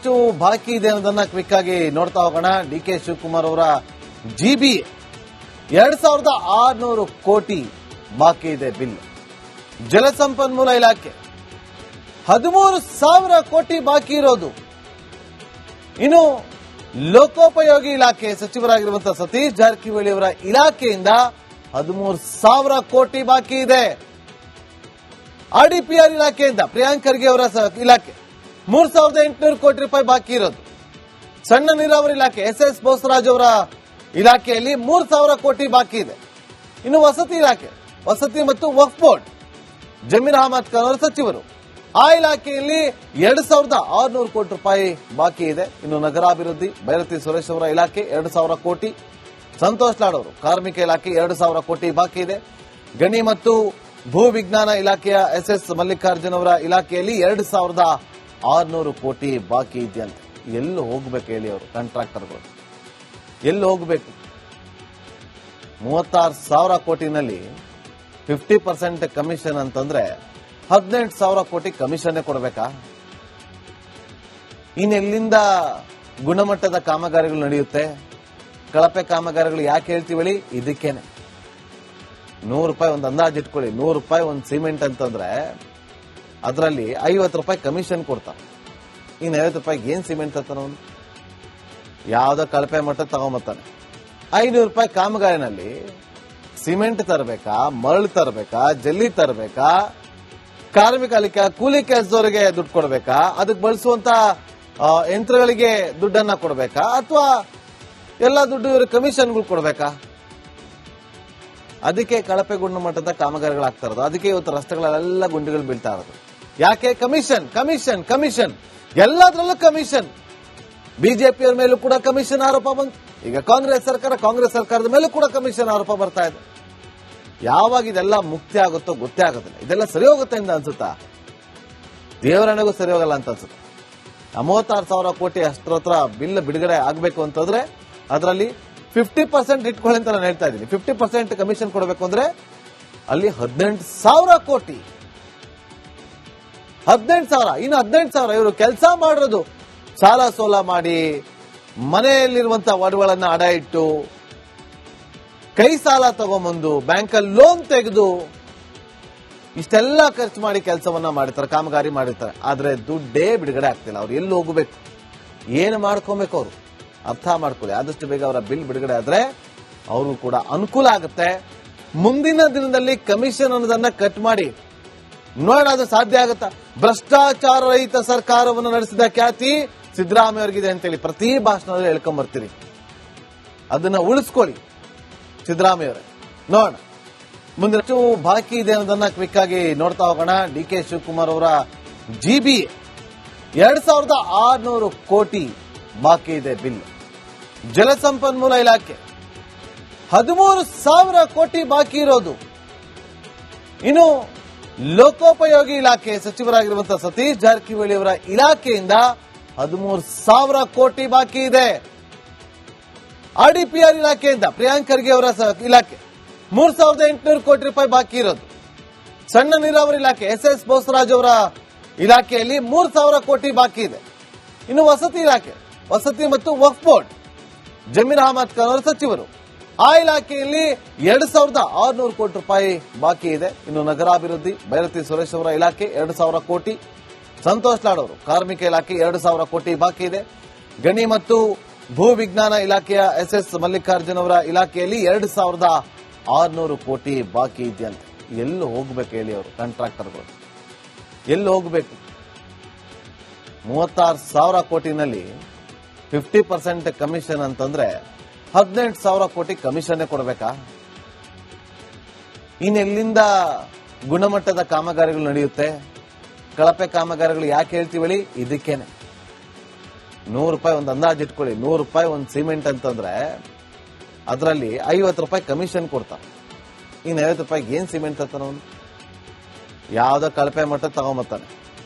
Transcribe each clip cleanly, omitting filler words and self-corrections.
ಎಷ್ಟು ಬಾಕಿ ಇದೆ ಅನ್ನೋದನ್ನ ಕ್ವಿಕ್ ಆಗಿ ನೋಡ್ತಾ ಹೋಗೋಣ. ಡಿಕೆ ಶಿವಕುಮಾರ್ ಅವರ ಜಿಬಿ 2600 ಕೋಟಿ ಬಾಕಿ ಇದೆ ಬಿಲ್. ಜಲಸಂಪನ್ಮೂಲ ಇಲಾಖೆ 13,000 ಕೋಟಿ ಬಾಕಿ ಇರೋದು. ಇನ್ನು ಲೋಕೋಪಯೋಗಿ ಇಲಾಖೆ ಸಚಿವರಾಗಿರುವಂತಹ ಸತೀಶ್ ಜಾರಕಿಹೊಳಿ ಅವರ ಇಲಾಖೆಯಿಂದ 13,000 ಕೋಟಿ ಬಾಕಿ ಇದೆ. ಆರ್ಡಿಪಿಆರ್ ಇಲಾಖೆಯಿಂದ ಪ್ರಿಯಾಂಕ್ ಖರ್ಗೆ ಅವರ ಇಲಾಖೆ 3,800 ಕೋಟಿ ರೂಪಾಯಿ ಬಾಕಿ ಇರೋದು. ಸಣ್ಣ ನೀರಾವರಿ ಇಲಾಖೆ ಎಸ್ ಬೋಸರಾಜ್ ಅವರ ಇಲಾಖೆಯಲ್ಲಿ 3,000 ಕೋಟಿ ಬಾಕಿ ಇದೆ. ಇನ್ನು ವಸತಿ ಇಲಾಖೆ, ವಸತಿ ಮತ್ತು ವಕ್ಫ್ ಬೋರ್ಡ್ ಜಮೀರ್ ಅಹಮದ್ ಖಾನ್ ಅವರ ಸಚಿವರು, ಆ ಇಲಾಖೆಯಲ್ಲಿ 2,600 ಕೋಟಿ ರೂಪಾಯಿ ಬಾಕಿ ಇದೆ. ಇನ್ನು ನಗರಾಭಿವೃದ್ಧಿ ಬೈರತಿ ಸುರೇಶ್ ಅವರ ಇಲಾಖೆ 2,000 ಕೋಟಿ, ಸಂತೋಷ್ ಲಾಡ್ ಅವರು ಕಾರ್ಮಿಕ ಇಲಾಖೆ 2,000 ಕೋಟಿ ಬಾಕಿ ಇದೆ. ಗಣಿ ಮತ್ತು ಭೂ ವಿಜ್ಞಾನ ಇಲಾಖೆಯ ಎಸ್ ಮಲ್ಲಿಕಾರ್ಜುನ್ ಅವರ ಇಲಾಖೆಯಲ್ಲಿ 2,600 ಕೋಟಿ ಬಾಕಿ ಇದೆಯಂತೆ. ಎಲ್ಲಿ ಹೋಗ್ಬೇಕು ಹೇಳಿ ಅವರು ಕಾಂಟ್ರಾಕ್ಟರ್ಗಳು, ಎಲ್ಲಿ ಹೋಗ್ಬೇಕು? 36,000 ಕೋಟಿನಲ್ಲಿ 50% ಕಮಿಷನ್ ಅಂತಂದ್ರೆ 18,000 ಕೋಟಿ ಕಮಿಷನ್ ಕೊಡಬೇಕಾ? ಇನ್ನೆಲ್ಲಿಂದ ಗುಣಮಟ್ಟದ ಕಾಮಗಾರಿಗಳು ನಡೆಯುತ್ತೆ? ಕಳಪೆ ಕಾಮಗಾರಿಗಳು ಯಾಕೆ ಹೇಳ್ತೀವಿ? ಇದಕ್ಕೇನೆ 100 ರೂಪಾಯಿ ಒಂದು ಅಂದಾಜು ಇಟ್ಕೊಳ್ಳಿ. 100 ರೂಪಾಯಿ ಒಂದು ಸಿಮೆಂಟ್ ಅಂತಂದ್ರೆ ಅದರಲ್ಲಿ 50 ರೂಪಾಯಿ ಕಮಿಷನ್ ಕೊಡ್ತಾನೆ. ಇನ್ನು 50 ರೂಪಾಯಿಗೆ ಏನ್ ಸಿಮೆಂಟ್ ತತ್ತಾನ ಅವನು? ಯಾವ್ದೋ ಕಳಪೆ ಮಟ್ಟ ತಗೊಂಬತ್ತಾನೆ. 500 ರೂಪಾಯಿ ಕಾಮಗಾರಿನಲ್ಲಿ ಸಿಮೆಂಟ್ ತರಬೇಕಾ, ಮರಳು ತರಬೇಕಾ, ಜಲ್ಲಿ ತರಬೇಕಾ, ಕಾರ್ಮಿಕ ಕೂಲಿ ಕೆಲಸದವರಿಗೆ ದುಡ್ಡು ಕೊಡಬೇಕಾ, ಅದಕ್ಕೆ ಬಳಸುವಂತ ಯಂತ್ರಗಳಿಗೆ ದುಡ್ಡನ್ನ ಕೊಡಬೇಕಾ, ಅಥವಾ ಎಲ್ಲ ದುಡ್ಡು ಇವರು ಕಮಿಷನ್ಗಳು ಕೊಡಬೇಕಾ? ಅದಕ್ಕೆ ಕಳಪೆ ಗುಣಮಟ್ಟದ ಕಾಮಗಾರಿಗಳಾಗ್ತಾ ಇರೋದು. ಅದಕ್ಕೆ ಇವತ್ತು ರಸ್ತೆಗಳೆಲ್ಲ ಗುಂಡಿಗಳು ಬೀಳ್ತಾ ಇರೋದು. ಯಾಕೆ? ಕಮಿಷನ್ ಕಮಿಷನ್ ಕಮಿಷನ್, ಎಲ್ಲದರಲ್ಲೂ ಕಮಿಷನ್. ಬಿಜೆಪಿಯವರ ಮೇಲೂ ಕೂಡ ಕಮಿಷನ್ ಆರೋಪ ಬಂತು. ಈಗ ಕಾಂಗ್ರೆಸ್ ಸರ್ಕಾರದ ಮೇಲೂ ಕೂಡ ಕಮಿಷನ್ ಆರೋಪ ಬರ್ತಾ ಇದೆ. ಯಾವಾಗ ಇದೆಲ್ಲ ಮುಕ್ತಿ ಆಗುತ್ತೋ ಗೊತ್ತೇ ಆಗೋದಿಲ್ಲ. ಇದೆಲ್ಲ ಸರಿ ಹೋಗುತ್ತೆ ಅಂತ ಅನ್ಸುತ್ತಾ? ದೇವರಣೆಗೂ ಸರಿ ಹೋಗಲ್ಲ ಅಂತ ಅನ್ಸುತ್ತೆ. 36,000 ಕೋಟಿ ಅಷ್ಟರ ಬಿಲ್ ಬಿಡುಗಡೆ ಆಗಬೇಕು ಅಂತಂದ್ರೆ ಅದರಲ್ಲಿ 50% ಇಟ್ಕೊಳ್ಳಿ ಅಂತ ನಾನು ಹೇಳ್ತಾ ಇದ್ದೀನಿ. 50% ಕಮಿಷನ್ ಕೊಡಬೇಕು ಅಂದ್ರೆ ಅಲ್ಲಿ 18,000 ಕೋಟಿ. 18,000. ಇನ್ನು 18,000 ಇವರು ಕೆಲಸ ಮಾಡಿರೋದು ಸಾಲ ಸೋಲ ಮಾಡಿ, ಮನೆಯಲ್ಲಿರುವಂತಹ ಒಡವೆಗಳನ್ನ ಅಡ ಇಟ್ಟು, ಕೈ ಸಾಲ ತಗೊಂಬಂದು, ಬ್ಯಾಂಕಲ್ಲಿ ಲೋನ್ ತೆಗೆದು ಇಷ್ಟೆಲ್ಲ ಖರ್ಚು ಮಾಡಿ ಕೆಲಸವನ್ನ ಮಾಡಿರ್ತಾರೆ, ಕಾಮಗಾರಿ ಮಾಡಿರ್ತಾರೆ. ಆದ್ರೆ ದುಡ್ಡೇ ಬಿಡುಗಡೆ ಆಗ್ತಿಲ್ಲ. ಅವ್ರು ಎಲ್ಲಿ ಹೋಗಬೇಕು, ಏನು ಮಾಡ್ಕೋಬೇಕು? ಅವರು ಅರ್ಥ ಮಾಡ್ಕೊಳ್ಳಿ. ಆದಷ್ಟು ಬೇಗ ಅವರ ಬಿಲ್ ಬಿಡುಗಡೆ ಆದ್ರೆ ಅವ್ರಿಗೂ ಕೂಡ ಅನುಕೂಲ ಆಗುತ್ತೆ. ಮುಂದಿನ ದಿನದಲ್ಲಿ ಕಮಿಷನ್ ಅನ್ನೋದನ್ನ ಕಟ್ ಮಾಡಿ ನೋಡೋಣ, ಅದು ಸಾಧ್ಯ ಆಗುತ್ತಾ? ಭ್ರಷ್ಟಾಚಾರ ರಹಿತ ಸರ್ಕಾರವನ್ನು ನಡೆಸಿದ ಖ್ಯಾತಿ ಸಿದ್ದರಾಮಯ್ಯ ಅವರಿಗಿದೆ ಅಂತೇಳಿ ಪ್ರತಿ ಭಾಷಣದಲ್ಲಿ ಹೇಳ್ಕೊಂಡ್ ಬರ್ತೀರಿ. ಅದನ್ನ ಉಳಿಸ್ಕೊಳ್ಳಿ ಸಿದ್ದರಾಮಯ್ಯ ಅವರೇ. ನೋಡೋಣ ಮುಂದೆ ಬಾಕಿ ಇದೆ ಅನ್ನೋದನ್ನ ಕ್ವಿಕ್ ಆಗಿ ನೋಡ್ತಾ ಹೋಗೋಣ. ಡಿಕೆ ಶಿವಕುಮಾರ್ ಅವರ ಜಿಬಿ 2,600 ಕೋಟಿ ಬಾಕಿ ಇದೆ ಬಿಲ್. ಜಲಸಂಪನ್ಮೂಲ ಇಲಾಖೆ 13,000 ಕೋಟಿ ಬಾಕಿ ಇರೋದು. ಇನ್ನು ಲೋಕೋಪಯೋಗಿ ಇಲಾಖೆ ಸಚಿವರಾಗಿರುವಂತಹ ಸತೀಶ್ ಜಾರಕಿಹೊಳಿ ಅವರ ಇಲಾಖೆಯಿಂದ 13,000 ಕೋಟಿ ಬಾಕಿ ಇದೆ. ಆರ್ಡಿಪಿಆರ್ ಇಲಾಖೆಯಿಂದ ಪ್ರಿಯಾಂಕ್ ಖರ್ಗೆ ಅವರ ಇಲಾಖೆ 3,800 ಕೋಟಿ ರೂಪಾಯಿ ಬಾಕಿ ಇರೋದು. ಸಣ್ಣ ನೀರಾವರಿ ಇಲಾಖೆ ಎಸ್ ಬೋಸರಾಜ್ ಅವರ ಇಲಾಖೆಯಲ್ಲಿ 3,000 ಕೋಟಿ ಬಾಕಿ ಇದೆ. ಇನ್ನು ವಸತಿ ಇಲಾಖೆ, ವಸತಿ ಮತ್ತು ವಕ್ಫ್ ಬೋರ್ಡ್ ಜಮೀರ್ ಅಹಮದ್ ಖಾನ್ ಅವರ ಸಚಿವರು, ಆ ಇಲಾಖೆಯಲ್ಲಿ 2,600 ಕೋಟಿ ರೂಪಾಯಿ ಬಾಕಿ ಇದೆ. ಇನ್ನು ನಗರಾಭಿವೃದ್ಧಿ ಬೈರತಿ ಸುರೇಶ್ ಅವರ ಇಲಾಖೆ 2,000 ಕೋಟಿ, ಸಂತೋಷ್ ಲಾಡ್ ಅವರು ಕಾರ್ಮಿಕ ಇಲಾಖೆ 2,000 ಕೋಟಿ ಬಾಕಿ ಇದೆ. ಗಣಿ ಮತ್ತು ಭೂ ವಿಜ್ಞಾನ ಇಲಾಖೆಯ ಎಸ್ ಮಲ್ಲಿಕಾರ್ಜುನ್ ಅವರ ಇಲಾಖೆಯಲ್ಲಿ 2,600 ಕೋಟಿ ಬಾಕಿ ಇದೆಯಂತೆ. ಎಲ್ಲಿ ಹೋಗ್ಬೇಕು ಹೇಳಿ ಅವರು ಕಾಂಟ್ರಾಕ್ಟರ್ಗಳು, ಎಲ್ಲಿ ಹೋಗ್ಬೇಕು? 36,000 ಕೋಟಿನಲ್ಲಿ 50% ಕಮಿಷನ್ ಅಂತಂದ್ರೆ 18,000 ಕೋಟಿ ಕಮಿಷನ್ ಕೊಡಬೇಕಾ? ಇನ್ನೆಲ್ಲಿಂದ ಗುಣಮಟ್ಟದ ಕಾಮಗಾರಿಗಳು ನಡೆಯುತ್ತೆ? ಕಳಪೆ ಕಾಮಗಾರಿಗಳು ಯಾಕೆ ಹೇಳ್ತೀವಿ? ಇದಕ್ಕೇನೆ 100 ರೂಪಾಯಿ ಒಂದು ಅಂದಾಜು ಇಟ್ಕೊಳ್ಳಿ. 100 ರೂಪಾಯಿ ಒಂದು ಸಿಮೆಂಟ್ ಅಂತಂದ್ರೆ ಅದರಲ್ಲಿ 50 ರೂಪಾಯಿ ಕಮಿಷನ್ ಕೊಡ್ತಾನೆ. ಇನ್ನು 50 ರೂಪಾಯಿಗೆ ಏನ್ ಸಿಮೆಂಟ್ ತತ್ತಾನ ಅವನು? ಯಾವ್ದೋ ಕಳಪೆ ಮಟ್ಟ ತಗೊಂಬತ್ತಾನೆ.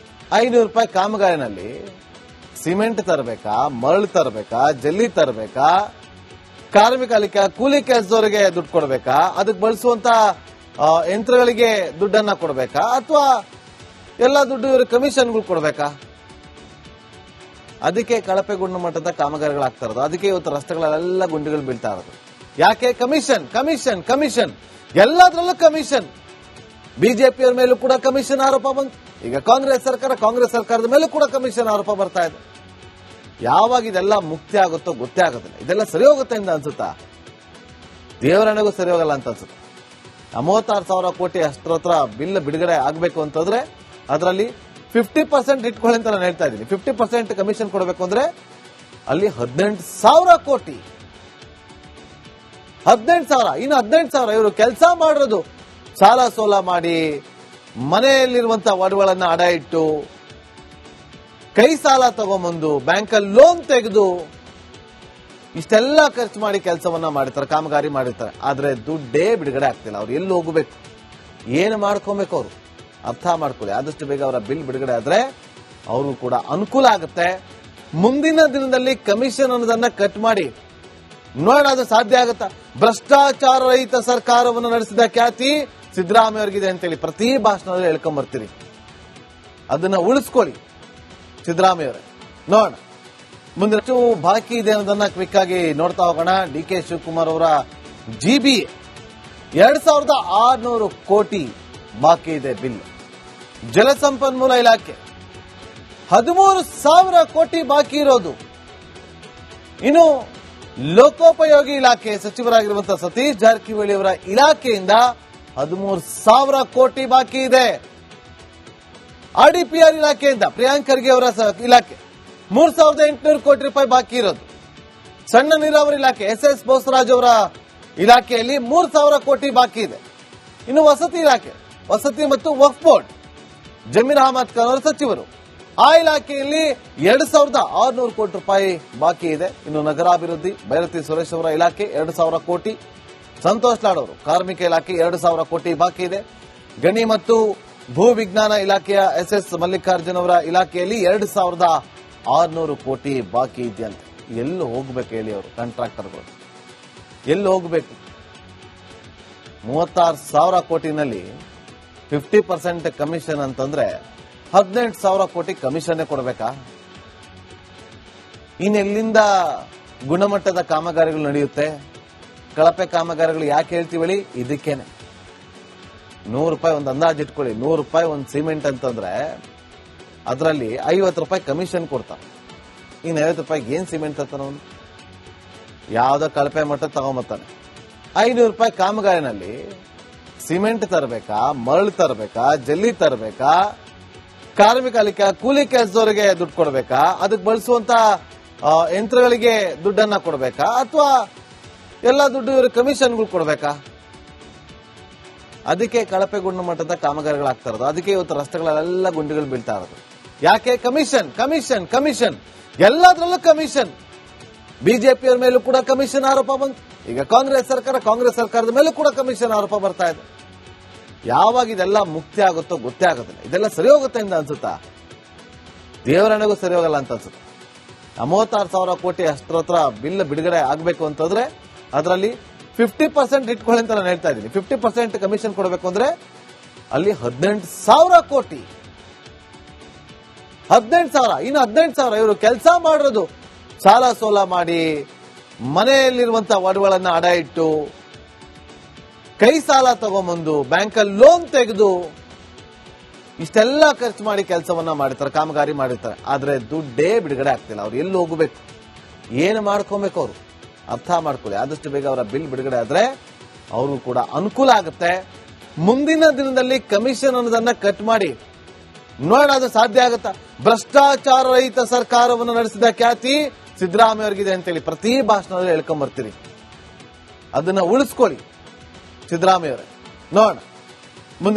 500 ರೂಪಾಯಿ ಕಾಮಗಾರಿನಲ್ಲಿ ಸಿಮೆಂಟ್ ತರಬೇಕಾ, ಮರಳು ತರಬೇಕಾ, ಜಲ್ಲಿ ತರಬೇಕಾ, ಕಾರ್ಮಿಕ ಕೂಲಿ ಕೆಲಸದವರಿಗೆ ದುಡ್ಡು ಕೊಡಬೇಕಾ, ಅದಕ್ಕೆ ಬಳಸುವಂತ ಯಂತ್ರಗಳಿಗೆ ದುಡ್ಡನ್ನ ಕೊಡಬೇಕಾ, ಅಥವಾ ಎಲ್ಲ ದುಡ್ಡು ಇವರು ಕಮಿಷನ್ಗಳು ಕೊಡಬೇಕಾ? ಅದಕ್ಕೆ ಕಳಪೆ ಗುಣಮಟ್ಟದ ಕಾಮಗಾರಿಗಳಾಗ್ತಾ ಇರೋದು. ಅದಕ್ಕೆ ಇವತ್ತು ರಸ್ತೆಗಳೆಲ್ಲ ಗುಂಡಿಗಳು ಬೀಳ್ತಾ ಇರೋದು. ಯಾಕೆ? ಕಮಿಷನ್ ಕಮಿಷನ್ ಕಮಿಷನ್, ಎಲ್ಲದರಲ್ಲೂ ಕಮಿಷನ್. ಬಿಜೆಪಿಯವರ ಮೇಲೂ ಕೂಡ ಕಮಿಷನ್ ಆರೋಪ ಬಂತು. ಈಗ ಕಾಂಗ್ರೆಸ್ ಸರ್ಕಾರದ ಮೇಲೂ ಕೂಡ ಕಮಿಷನ್ ಆರೋಪ ಬರ್ತಾ ಇದೆ. ಯಾವಾಗ ಇದೆಲ್ಲ ಮುಕ್ತಿ ಆಗುತ್ತೋ ಗೊತ್ತೇ ಆಗೋದಿಲ್ಲ. ಇದೆಲ್ಲ ಸರಿ ಹೋಗುತ್ತೆ ಅಂತ ಅನ್ಸುತ್ತಾ? ದೇವರಣೆಗೂ ಸರಿ ಹೋಗಲ್ಲ ಅಂತ ಅನ್ಸುತ್ತೆ. 36,000 ಕೋಟಿ ಅಷ್ಟರ ಬಿಲ್ ಬಿಡುಗಡೆ ಆಗಬೇಕು ಅಂತಂದ್ರೆ ಅದರಲ್ಲಿ 50% ಇಟ್ಕೊಳ್ಳಿ ಅಂತ ನಾನು ಹೇಳ್ತಾ ಇದ್ದೀನಿ. 50% ಕಮಿಷನ್ ಕೊಡಬೇಕು ಅಂದ್ರೆ ಅಲ್ಲಿ 18,000 ಕೋಟಿ. 18,000, ಇನ್ನು 18,000 ಇವರು ಕೆಲಸ ಮಾಡಿರೋದು ಸಾಲ ಸೋಲ ಮಾಡಿ, ಮನೆಯಲ್ಲಿರುವಂತಹ ಒಡವೆಗಳನ್ನ ಅಡ ಇಟ್ಟು, ಕೈ ಸಾಲ ತಗೊಂಬಂದು, ಬ್ಯಾಂಕಲ್ಲಿ ಲೋನ್ ತೆಗೆದು ಇಷ್ಟೆಲ್ಲ ಖರ್ಚು ಮಾಡಿ ಕೆಲಸವನ್ನ ಮಾಡಿರ್ತಾರೆ, ಕಾಮಗಾರಿ ಮಾಡಿರ್ತಾರೆ. ಆದ್ರೆ ದುಡ್ಡೇ ಬಿಡುಗಡೆ ಆಗ್ತಿಲ್ಲ. ಅವ್ರು ಎಲ್ಲಿ ಹೋಗಬೇಕು, ಏನು ಮಾಡ್ಕೊಬೇಕು, ಅವರು ಅರ್ಥ ಮಾಡ್ಕೊಳ್ಳಿ. ಆದಷ್ಟು ಬೇಗ ಅವರ ಬಿಲ್ ಬಿಡುಗಡೆ ಆದ್ರೆ ಅವ್ರಿಗೂ ಕೂಡ ಅನುಕೂಲ ಆಗುತ್ತೆ. ಮುಂದಿನ ದಿನದಲ್ಲಿ ಕಮಿಷನ್ ಅನ್ನೋದನ್ನ ಕಟ್ ಮಾಡಿ ನೋಡೋಣ, ಅದು ಸಾಧ್ಯ ಆಗುತ್ತಾ? ಭ್ರಷ್ಟಾಚಾರ ರಹಿತ ಸರ್ಕಾರವನ್ನು ನಡೆಸಿದ ಖ್ಯಾತಿ ಸಿದ್ದರಾಮಯ್ಯ ಅವರಿಗಿದೆ ಅಂತೇಳಿ ಪ್ರತಿ ಭಾಷಣದಲ್ಲಿ ಹೇಳ್ಕೊಂಡ್ ಬರ್ತೀರಿ. ಅದನ್ನ ಉಳಿಸ್ಕೊಳ್ಳಿ ಸಿದ್ದರಾಮಯ್ಯ ಅವರೇ. ನೋಡೋಣ ಮುಂದೆ ಬಾಕಿ ಇದೆ ಅನ್ನೋದನ್ನ ಕ್ವಿಕ್ ಆಗಿ ನೋಡ್ತಾ ಹೋಗೋಣ. ಡಿ ಕೆ ಶಿವಕುಮಾರ್ ಅವರ GBA 2,600 ಕೋಟಿ ಬಾಕಿ ಇದೆ ಬಿಲ್. ಜಲಸಂಪನ್ಮೂಲ ಇಲಾಖೆ 13,000 ಕೋಟಿ ಬಾಕಿ ಇರೋದು. ಇನ್ನು ಲೋಕೋಪಯೋಗಿ ಇಲಾಖೆ ಸಚಿವರಾಗಿರುವಂತಹ ಸತೀಶ್ ಜಾರಕಿಹೊಳಿ ಅವರ ಇಲಾಖೆಯಿಂದ 13,000 ಕೋಟಿ ಬಾಕಿ ಇದೆ. RDPR ಇಲಾಖೆಯಿಂದ ಪ್ರಿಯಾಂಕ್ ಖರ್ಗೆ ಅವರ ಇಲಾಖೆ 3,800 ಕೋಟಿ ರೂಪಾಯಿ ಬಾಕಿ ಇರೋದು. ಸಣ್ಣ ನೀರಾವರಿ ಇಲಾಖೆ SS ಬೋಸರಾಜ್ ಅವರ ಇಲಾಖೆಯಲ್ಲಿ 3,000 ಕೋಟಿ ಬಾಕಿ ಇದೆ. ಇನ್ನು ವಸತಿ ಇಲಾಖೆ, ವಸತಿ ಮತ್ತು ವಕ್ಫ್ ಬೋರ್ಡ್ ಜಮೀರ್ ಅಹಮದ್ ಖಾನ್ ಅವರ ಸಚಿವರು, ಆ ಇಲಾಖೆಯಲ್ಲಿ 2,600 ಕೋಟಿ ರೂಪಾಯಿ ಬಾಕಿ ಇದೆ. ಇನ್ನು ನಗರಾಭಿವೃದ್ಧಿ ಬೈರತಿ ಸುರೇಶ್ ಅವರ ಇಲಾಖೆ 2,000 ಕೋಟಿ, ಸಂತೋಷ್ ಲಾಡ್ ಅವರು ಕಾರ್ಮಿಕ ಇಲಾಖೆ 2,000 ಕೋಟಿ ಬಾಕಿ ಇದೆ. ಗಣಿ ಮತ್ತು ಭೂ ವಿಜ್ಞಾನ ಇಲಾಖೆಯ SS ಮಲ್ಲಿಕಾರ್ಜುನ್ ಅವರ ಇಲಾಖೆಯಲ್ಲಿ 2,600 ಕೋಟಿ ಬಾಕಿ ಇದೆಯಂತೆ. ಎಲ್ಲಿ ಹೋಗ್ಬೇಕು ಹೇಳಿ ಅವರು ಕಾಂಟ್ರಾಕ್ಟರ್ಗಳು, ಎಲ್ಲಿ ಹೋಗ್ಬೇಕು? 36,000 ಕೋಟಿನಲ್ಲಿ 50% ಕಮಿಷನ್ ಅಂತಂದ್ರೆ 18,000 ಕೋಟಿ ಕಮಿಷನ್ ಕೊಡಬೇಕಾ? ಇನ್ನೆಲ್ಲಿಂದ ಗುಣಮಟ್ಟದ ಕಾಮಗಾರಿಗಳು ನಡೆಯುತ್ತೆ? ಕಳಪೆ ಕಾಮಗಾರಿಗಳು ಯಾಕೆ ಹೇಳ್ತೀವಿ? ಇದಕ್ಕೇನೆ 100 ರೂಪಾಯಿ ಒಂದು ಅಂದಾಜು ಇಟ್ಕೊಳ್ಳಿ. 100 ರೂಪಾಯಿ ಒಂದು ಸಿಮೆಂಟ್ ಅಂತಂದ್ರೆ ಅದರಲ್ಲಿ 50 ರೂಪಾಯಿ ಕಮಿಷನ್ ಕೊಡ್ತಾರೆ. ಇನ್ನು 50 ರೂಪಾಯಿಗೆ ಏನ್ ಸಿಮೆಂಟ್ ತರ್ತಾನ ಅವನು? ಯಾವ್ದೋ ಕಳಪೆ ಮಟ್ಟ ತಗೊಂಬರ್ತಾನೆ. 500 ರೂಪಾಯಿ ಕಾಮಗಾರಿನಲ್ಲಿ ಸಿಮೆಂಟ್ ತರಬೇಕಾ, ಮರಳು ತರಬೇಕಾ, ಜಲ್ಲಿ ತರಬೇಕಾ, ಕಾರ್ಮಿಕ ಕೂಲಿ ಕೆಲಸದವರಿಗೆ ದುಡ್ಡು ಕೊಡಬೇಕಾ, ಅದಕ್ಕೆ ಬಳಸುವಂತ ಯಂತ್ರಗಳಿಗೆ ದುಡ್ಡನ್ನ ಕೊಡಬೇಕಾ, ಅಥವಾ ಎಲ್ಲ ದುಡ್ಡು ಇವರು ಕಮಿಷನ್ಗಳು ಕೊಡಬೇಕಾ? ಅದಕ್ಕೆ ಕಳಪೆ ಗುಣಮಟ್ಟದ ಕಾಮಗಾರಿಗಳಾಗ್ತಾ ಇರೋದು. ಅದಕ್ಕೆ ಇವತ್ತು ರಸ್ತೆಗಳೆಲ್ಲ ಗುಂಡಿಗಳು ಬೀಳ್ತಾ ಇರೋದು. ಯಾಕೆ? ಕಮಿಷನ್ ಕಮಿಷನ್ ಕಮಿಷನ್, ಎಲ್ಲದರಲ್ಲೂ ಕಮಿಷನ್. ಬಿಜೆಪಿಯವರ ಮೇಲೂ ಕೂಡ ಕಮಿಷನ್ ಆರೋಪ ಬಂತು. ಈಗ ಕಾಂಗ್ರೆಸ್ ಸರ್ಕಾರದ ಮೇಲೂ ಕೂಡ ಕಮಿಷನ್ ಆರೋಪ ಬರ್ತಾ ಇದೆ. ಯಾವಾಗ ಇದೆಲ್ಲ ಮುಕ್ತಿ ಆಗುತ್ತೋ ಗೊತ್ತೇ ಆಗೋದಿಲ್ಲ. ಇದೆಲ್ಲ ಸರಿ ಹೋಗುತ್ತೆ ಅಂತ ಅನ್ಸುತ್ತಾ? ದೇವರಣೆಗೂ ಸರಿ ಹೋಗಲ್ಲ ಅಂತ ಅನ್ಸುತ್ತೆ. 36,000 ಕೋಟಿ ಅಷ್ಟರ ಬಿಲ್ ಬಿಡುಗಡೆ ಆಗಬೇಕು ಅಂತಂದ್ರೆ ಅದರಲ್ಲಿ 50% ಇಟ್ಕೊಳ್ಳಿ ಅಂತ ನಾನು ಹೇಳ್ತಾ ಇದ್ದೀನಿ. 50% ಕಮಿಷನ್ ಕೊಡಬೇಕು ಅಂದ್ರೆ ಅಲ್ಲಿ 18,000 ಕೋಟಿ. 18,000, ಇನ್ನು 18,000 ಇವರು ಕೆಲಸ ಮಾಡಿರೋದು ಸಾಲ ಸೋಲ ಮಾಡಿ, ಮನೆಯಲ್ಲಿರುವಂತಹ ಒಡವೆಗಳನ್ನ ಅಡ ಇಟ್ಟು, ಕೈ ಸಾಲ ತಗೊಂಬಂದು, ಬ್ಯಾಂಕಲ್ಲಿ ಲೋನ್ ತೆಗೆದು ಇಷ್ಟೆಲ್ಲ ಖರ್ಚು ಮಾಡಿ ಕೆಲಸವನ್ನ ಮಾಡಿರ್ತಾರೆ, ಕಾಮಗಾರಿ ಮಾಡಿರ್ತಾರೆ. ಆದ್ರೆ ದುಡ್ಡೇ ಬಿಡುಗಡೆ ಆಗ್ತಿಲ್ಲ. ಅವ್ರು ಎಲ್ಲಿ ಹೋಗಬೇಕು, ಏನು ಮಾಡ್ಕೊಬೇಕು, ಅವರು ಅರ್ಥ ಮಾಡ್ಕೊಳ್ಳಿ. ಆದಷ್ಟು ಬೇಗ ಅವರ ಬಿಲ್ ಬಿಡುಗಡೆ ಆದ್ರೆ ಅವ್ರಿಗೂ ಕೂಡ ಅನುಕೂಲ ಆಗುತ್ತೆ. ಮುಂದಿನ ದಿನದಲ್ಲಿ ಕಮಿಷನ್ ಅನ್ನೋದನ್ನ ಕಟ್ ಮಾಡಿ ನೋಡೋಣ, ಅದು ಸಾಧ್ಯ ಆಗುತ್ತಾ? ಭ್ರಷ್ಟಾಚಾರ ರಹಿತ ಸರ್ಕಾರವನ್ನು ನಡೆಸಿದ ಖ್ಯಾತಿ ಸಿದ್ದರಾಮಯ್ಯ ಅವರಿಗಿದೆ ಅಂತೇಳಿ ಪ್ರತಿ ಭಾಷಣದಲ್ಲಿ ಹೇಳ್ಕೊಂಡ್ ಬರ್ತೀರಿ. ಅದನ್ನ ಉಳಿಸ್ಕೊಳ್ಳಿ ಸಿದ್ದರಾಮಯ್ಯ ಅವರೇ. ನೋಡೋಣ.